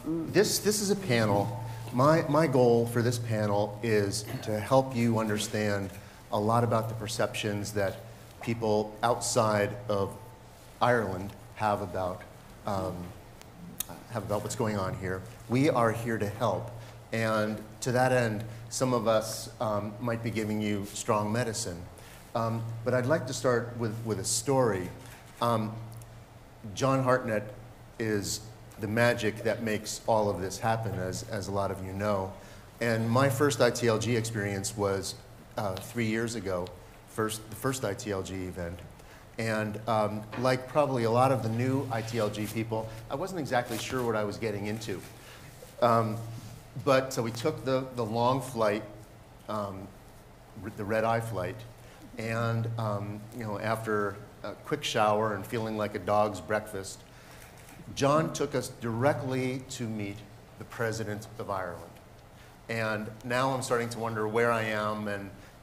This is a panel. My goal for this panel is to help you understand a lot about the perceptions that people outside of Ireland have about what's going on here. We are here to help, and to that end, some of us might be giving you strong medicine. But I'd like to start with a story. John Hartnett is the magic that makes all of this happen, as a lot of you know. And my first ITLG experience was 3 years ago, the first ITLG event. And like probably a lot of the new ITLG people, I wasn't exactly sure what I was getting into. But so we took the long flight, the red-eye flight, and you know, after a quick shower and feeling like a dog's breakfast, John took us directly to meet the President of Ireland. And now I'm starting to wonder where I am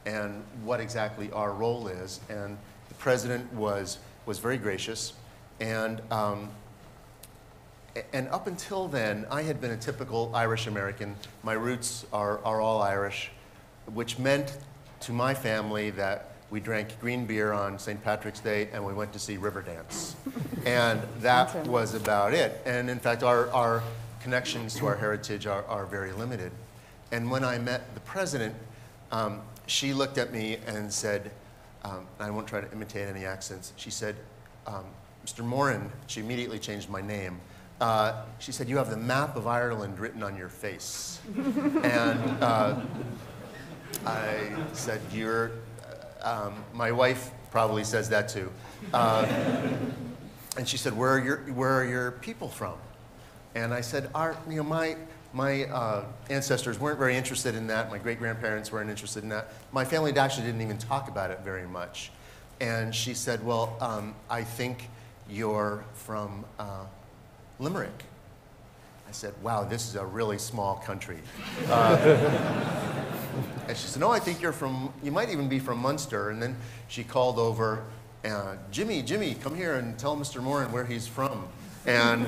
and what exactly our role is. And the President was very gracious. And up until then, I had been a typical Irish American. My roots are all Irish, which meant to my family that we drank green beer on St. Patrick's Day and we went to see Riverdance. And that was about it. And in fact, our connections to our heritage are very limited. And when I met the President, she looked at me and said, I won't try to imitate any accents, she said, Mr. Moran, she immediately changed my name. She said, you have the map of Ireland written on your face. And I said, my wife probably says that too. And she said, where are your people from? And I said, my ancestors weren't very interested in that. My great-grandparents weren't interested in that. My family actually didn't even talk about it very much. And she said, well, I think you're from Limerick. I said, wow, this is a really small country. And she said, no, I think you might even be from Munster. And then she called over, Jimmy, come here and tell Mr. Moran where he's from. And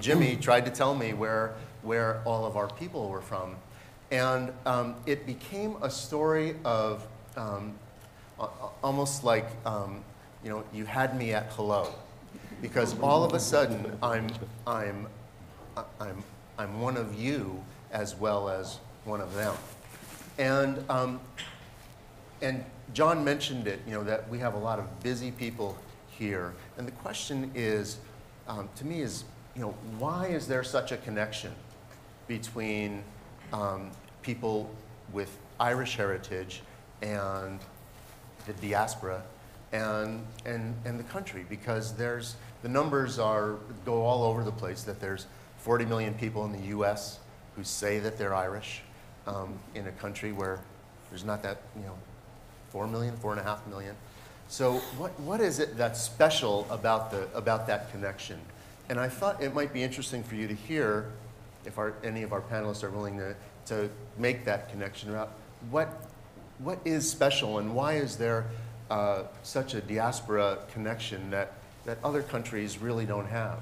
Jimmy tried to tell me where all of our people were from. And it became a story of almost like, you know, you had me at hello. Because all of a sudden, I'm one of you as well as one of them. And John mentioned it, you know, that we have a lot of busy people here. And the question is, to me is, you know, why is there such a connection between people with Irish heritage and the diaspora and the country? Because the numbers go all over the place, that there's 40 million people in the US who say that they're Irish. In a country where there's not that, you know, 4 million, 4.5 million. So what is it that's special about that connection? And I thought it might be interesting for you to hear, if any of our panelists are willing to make that connection about what is special and why is there such a diaspora connection that other countries really don't have.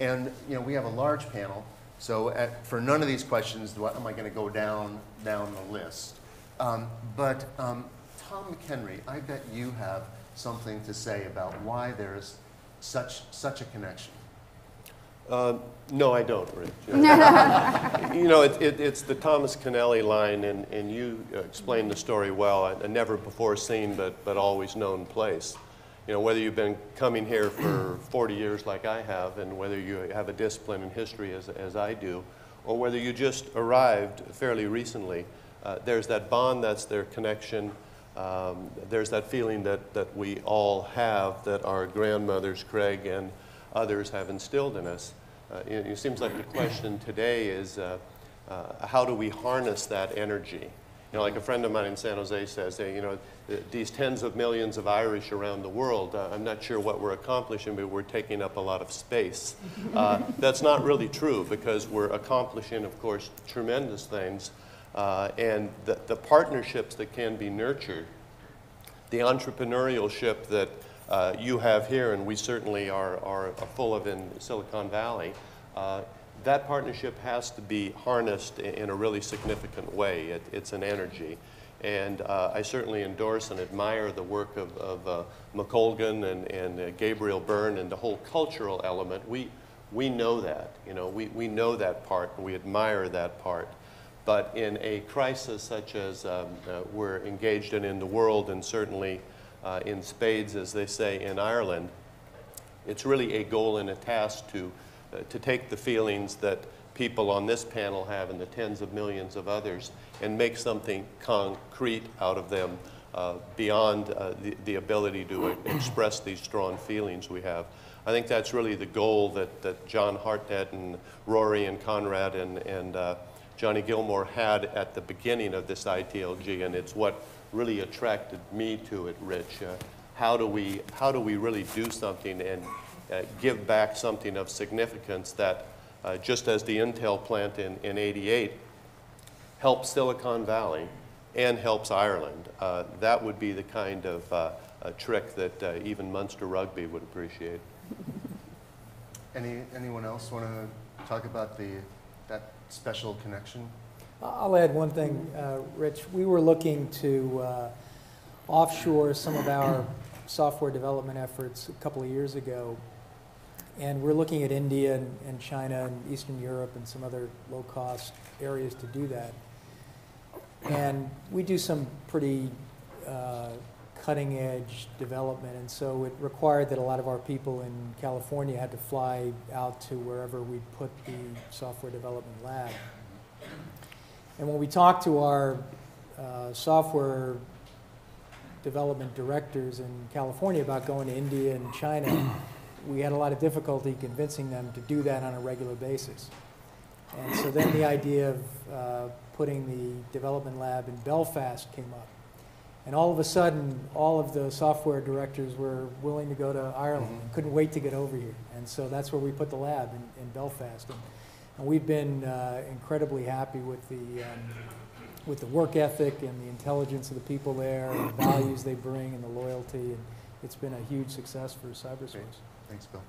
And you know, we have a large panel. So for none of these questions am I going to go down the list. But Tom McEnery, I bet you have something to say about why there's such a connection. No, I don't, Rich. You know, it's the Thomas Keneally line, and you explained the story well. A never before seen but always known place. You know, whether you've been coming here for 40 years like I have, and whether you have a discipline in history as I do, or whether you just arrived fairly recently, there's that bond, that's their connection. There's that feeling that we all have, that our grandmothers, Craig, and others have instilled in us. It seems like the question today is, how do we harness that energy? You know, like a friend of mine in San Jose says, you know, these tens of millions of Irish around the world, I'm not sure what we're accomplishing, but we're taking up a lot of space. That's not really true, because we're accomplishing, of course, tremendous things. And the partnerships that can be nurtured, the entrepreneurship that you have here, and we certainly are full of in Silicon Valley, That partnership has to be harnessed in a really significant way. It's an energy. And I certainly endorse and admire the work of McElgin and Gabriel Byrne and the whole cultural element. We know that, you know, we know that part and we admire that part. But in a crisis such as we're engaged in the world, and certainly in spades, as they say in Ireland, it's really a goal and a task to take the feelings that people on this panel have and the tens of millions of others and make something concrete out of them beyond the ability to express these strong feelings we have. I think that's really the goal that John Hartnett and Rory and Conrad and Johnny Gilmore had at the beginning of this ITLG, and it's what really attracted me to it, Rich. How do we really do something and give back something of significance that, just as the Intel plant in '88 helps Silicon Valley and helps Ireland, that would be the kind of a trick that even Munster Rugby would appreciate. Anyone else want to talk about that special connection? I'll add one thing, Rich. We were looking to offshore some of our software development efforts a couple of years ago, and we're looking at India and China and Eastern Europe and some other low-cost areas to do that. And we do some pretty cutting-edge development, and so it required that a lot of our people in California had to fly out to wherever we put the software development lab. And when we talked to our software development directors in California about going to India and China, we had a lot of difficulty convincing them to do that on a regular basis. And so then the idea of putting the development lab in Belfast came up. And all of a sudden, all of the software directors were willing to go to Ireland, couldn't wait to get over here. And so that's where we put the lab in Belfast. And we've been incredibly happy with the work ethic and the intelligence of the people there, and the values they bring and the loyalty. And it's been a huge success for cyberspace. Great. Thanks, Bill.